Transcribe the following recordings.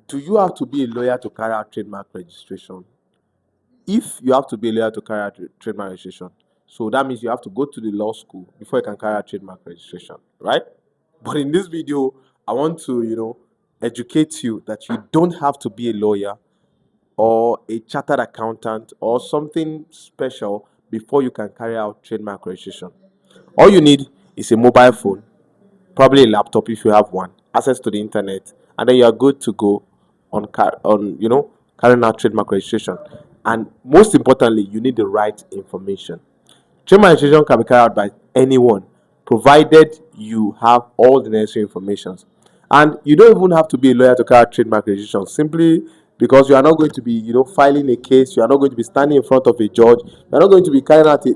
Do you have to be a lawyer to carry out trademark registration? If you have to be a lawyer to carry out trademark registration, so that means you have to go to the law school before you can carry out trademark registration, right? But in this video, I want to, educate you that you don't have to be a lawyer or a chartered accountant or something special before you can carry out trademark registration. All you need is a mobile phone, probably a laptop if you have one, access to the internet, and then you are good to go on carrying out trademark registration. And most importantly, you need the right information. Trademark registration can be carried out by anyone, provided you have all the necessary information. And you don't even have to be a lawyer to carry out trademark registration, simply because you are not going to be, filing a case. You are not going to be standing in front of a judge. You are not going to be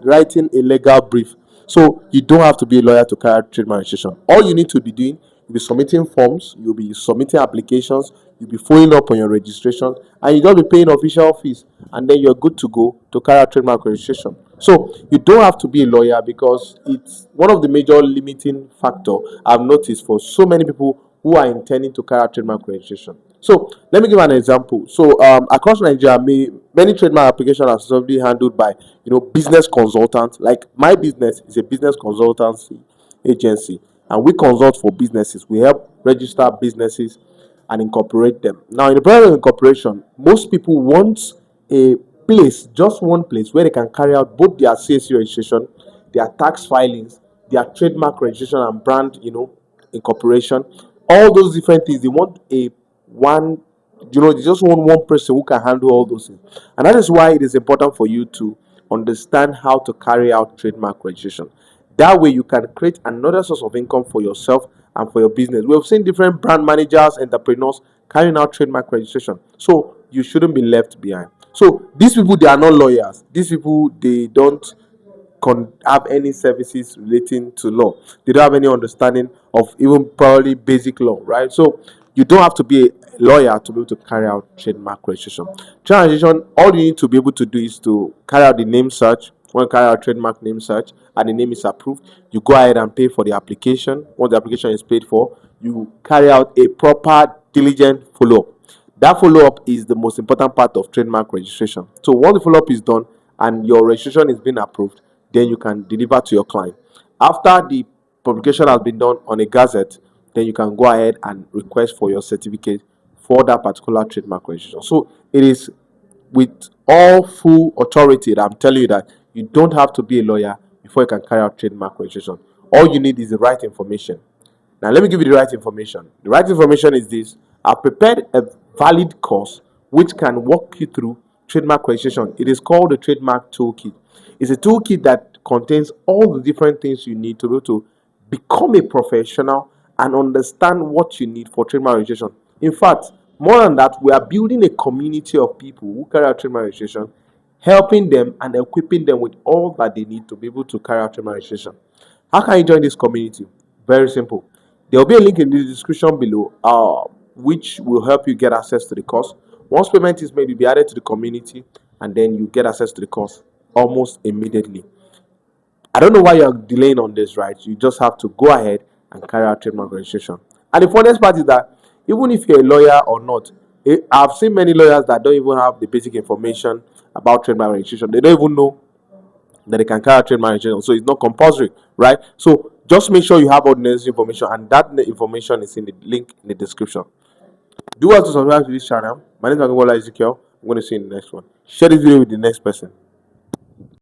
writing a legal brief. So you don't have to be a lawyer to carry out trademark registration. All you need to be doing, you'll be submitting forms, you'll be submitting applications, you'll be following up on your registration, and you don't be paying official fees, and then you're good to go to carry out trademark registration. So you don't have to be a lawyer, because it's one of the major limiting factor I've noticed for so many people who are intending to carry out trademark registration. So let me give an example. So across Nigeria, many trademark applications are solely handled by business consultants. Like my business is a business consultancy agency, and we consult for businesses. We help register businesses and incorporate them. Now, in the process of incorporation, most people want a place, just one place, where they can carry out both their CAC registration, their tax filings, their trademark registration and brand, incorporation, all those different things. They want a one, they just want one person who can handle all those things. And that is why it is important for you to understand how to carry out trademark registration. That way you can create another source of income for yourself and for your business. We have seen different brand managers, entrepreneurs carrying out trademark registration. So you shouldn't be left behind. So these people, they are not lawyers. These people, they don't have any services relating to law. They don't have any understanding of even probably basic law, right? So you don't have to be a lawyer to be able to carry out trademark registration. Trademark registration, all you need to be able to do is to carry out the name search. When you carry out trademark name search and the name is approved, you go ahead and pay for the application. Once the application is paid for, you carry out a proper, diligent follow-up. That follow-up is the most important part of trademark registration. So once the follow-up is done and your registration is being approved, then you can deliver to your client. After the publication has been done on a gazette, then you can go ahead and request for your certificate for that particular trademark registration. So it is with all full authority that I'm telling you that you don't have to be a lawyer before you can carry out trademark registration. All you need is the right information. Now, let me give you the right information. The right information is this: I've prepared a valid course which can walk you through trademark registration. It is called the Trademark Toolkit. It's a toolkit that contains all the different things you need to be able to become a professional and understand what you need for trademark registration. In fact, more than that, we are building a community of people who carry out trademark registration, helping them and equipping them with all that they need to be able to carry out trademark registration. How can you join this community? Very simple. There will be a link in the description below, which will help you get access to the course. Once payment is made, you'll be added to the community, and then you get access to the course almost immediately. I don't know why you're delaying on this, right? You just have to go ahead and carry out trademark registration. And the funniest part is that even if you're a lawyer or not, I've seen many lawyers that don't even have the basic information about trademark registration. They don't even know that they can carry out trademark registration. So it's not compulsory, right? So just make sure you have all the necessary information, and that information is in the link in the description. Do well to subscribe to this channel. My name is Ezekiel. I'm going to see you in the next one. Share this video with the next person.